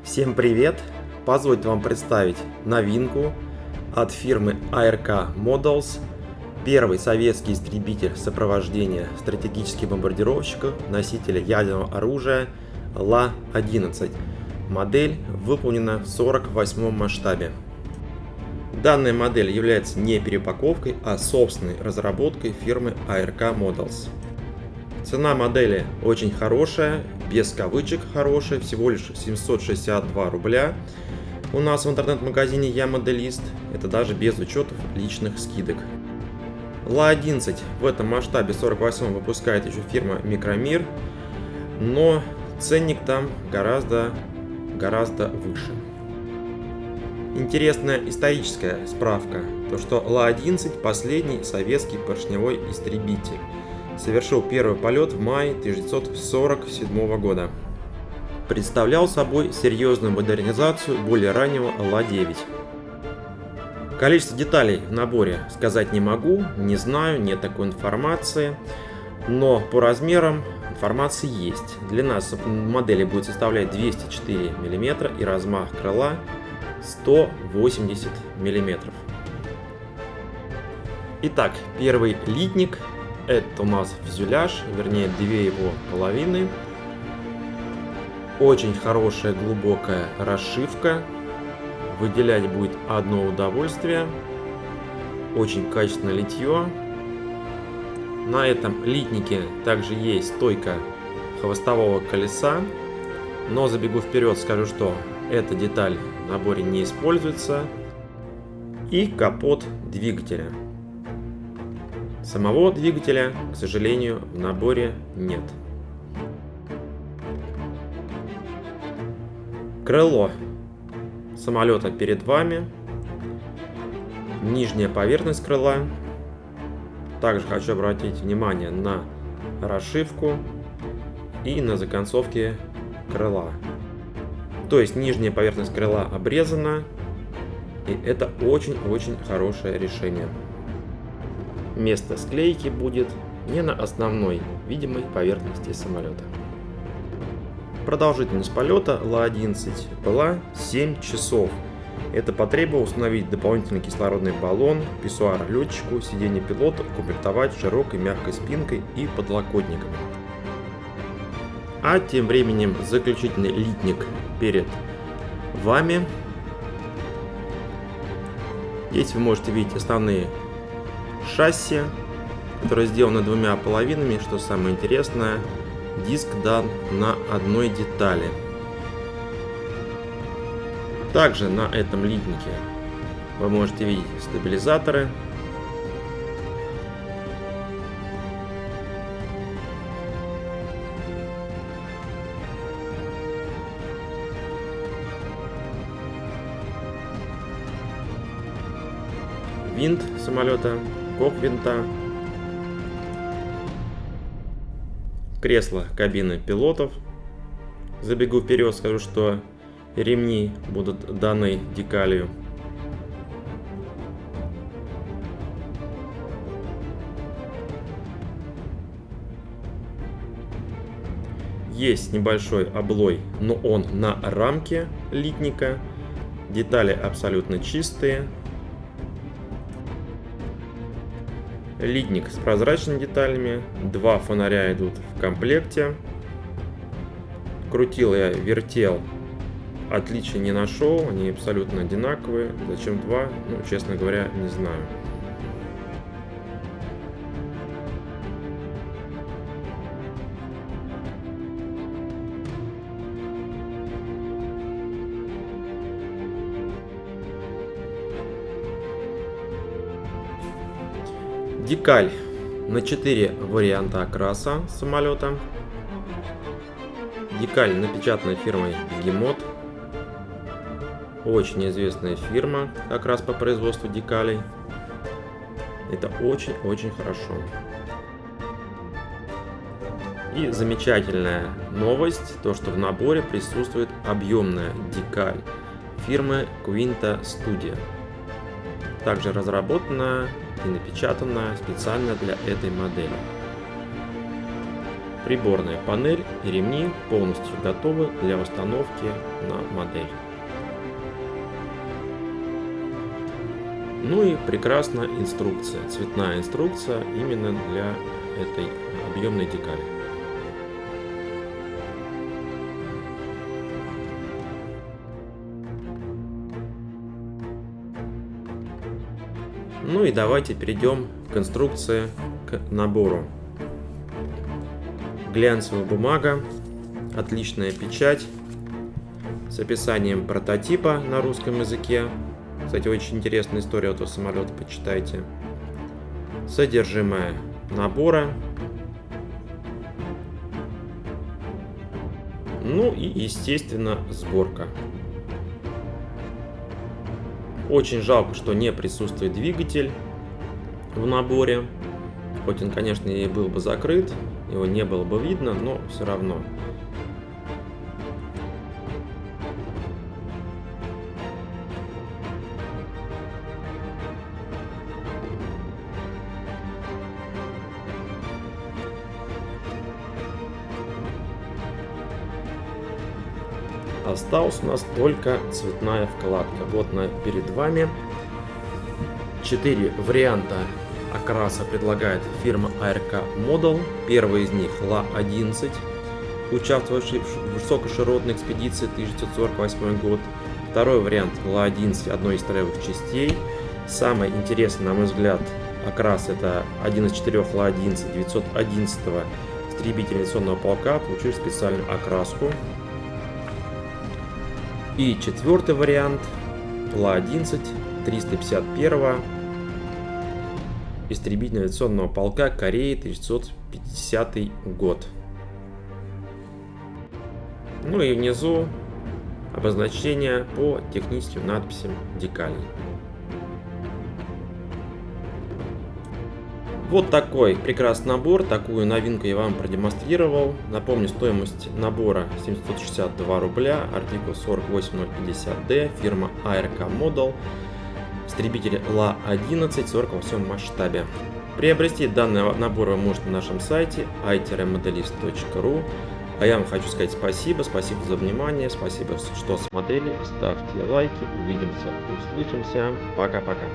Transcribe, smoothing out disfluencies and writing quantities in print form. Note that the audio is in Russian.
Всем привет! Позвольте вам представить новинку от фирмы ARK Models. Первый советский истребитель сопровождения стратегических бомбардировщиков, носителя ядерного оружия Ла-11. Модель выполнена в 48 масштабе. Данная модель является не переупаковкой, а собственной разработкой фирмы ARK Models. Цена модели очень хорошая, без кавычек хорошая, всего лишь 762 рубля. У нас в интернет-магазине Я Моделист, это даже без учета личных скидок. Ла-11 в этом масштабе 48 выпускает еще фирма Микромир, но ценник там гораздо выше. Интересная историческая справка, то что Ла-11 последний советский поршневой истребитель. Совершил первый полет в мае 1947 года. Представлял собой серьезную модернизацию более раннего Ла-9. Количество деталей в наборе сказать не могу, не знаю, нет такой информации, но по размерам информация есть. Длина модели будет составлять 204 мм и размах крыла 180 мм. Итак, первый литник. Это у нас фюзеляж, вернее две его половины. Очень хорошая глубокая расшивка. Выделять будет одно удовольствие. Очень качественное литье. На этом литнике также есть стойка хвостового колеса. Но забегу вперед, скажу, что эта деталь в наборе не используется. И капот двигателя. Самого двигателя, к сожалению, в наборе нет. Крыло самолета перед вами. Нижняя поверхность крыла. Также хочу обратить внимание на расшивку и на законцовки крыла. То есть нижняя поверхность крыла обрезана, и это очень-очень хорошее решение. Место склейки будет не на основной видимой поверхности самолета. Продолжительность полета Ла-11 была 7 часов. Это потребовало установить дополнительный кислородный баллон, писсуар летчику, сиденье пилота укомплектовать широкой мягкой спинкой и подлокотниками. А тем временем заключительный литник перед вами. Здесь вы можете видеть основные шасси, которое сделано двумя половинами, что самое интересное, диск дан на одной детали. Также на этом литнике вы можете видеть стабилизаторы, винт самолета, кок винта, кресло кабины пилотов. Забегу вперед, скажу, что ремни будут даны декалью. Есть небольшой облой, но он на рамке литника. Детали абсолютно чистые. Литник с прозрачными деталями, два фонаря идут в комплекте. Крутил я, вертел, отличий не нашел, они абсолютно одинаковые. Зачем два? Ну, честно говоря, не знаю. Декаль на 4 варианта окраса самолета. Декаль напечатана фирмой Бегемот. Очень известная фирма как раз по производству декалей. Это очень-очень хорошо. И замечательная новость, то что в наборе присутствует объемная декаль фирмы Quinta Studio. Также разработана и напечатана специально для этой модели. Приборная панель и ремни полностью готовы для установки на модель. Ну и прекрасная инструкция, цветная инструкция именно для этой объемной декали. Ну и давайте перейдем к инструкции, к набору. Глянцевая бумага, отличная печать с описанием прототипа на русском языке. Кстати, очень интересная история этого самолета, почитайте. Содержимое набора. Ну и, естественно, сборка. Очень жалко, что не присутствует двигатель в наборе. Хоть он, конечно, и был бы закрыт, его не было бы видно, но все равно. Осталась у нас только цветная вкладка. Вот она перед вами. 4 варианта окраса предлагает фирма ARK Model. Первый из них Ла-11, участвовавший в высокоширотной экспедиции 1948 год. Второй вариант Ла-11, одной из строевых частей. Самый интересный, на мой взгляд, окрас — это один из 4 Ла-11 911-го истребителя авиационного полка, получил специальную окраску. И четвертый вариант Ла-11 351-го истребительного авиационного полка Кореи, 1950 год. Ну и внизу обозначение по техническим надписям декалей. Вот такой прекрасный набор, такую новинку я вам продемонстрировал. Напомню, стоимость набора 762 рубля, артикул 48050D, фирма ARK Model, истребители Ла-11 в 48 масштабе. Приобрести данный набор вы можете на нашем сайте i-modelist.ru. А я вам хочу сказать спасибо за внимание, спасибо, что смотрели, ставьте лайки, увидимся, услышимся, пока-пока.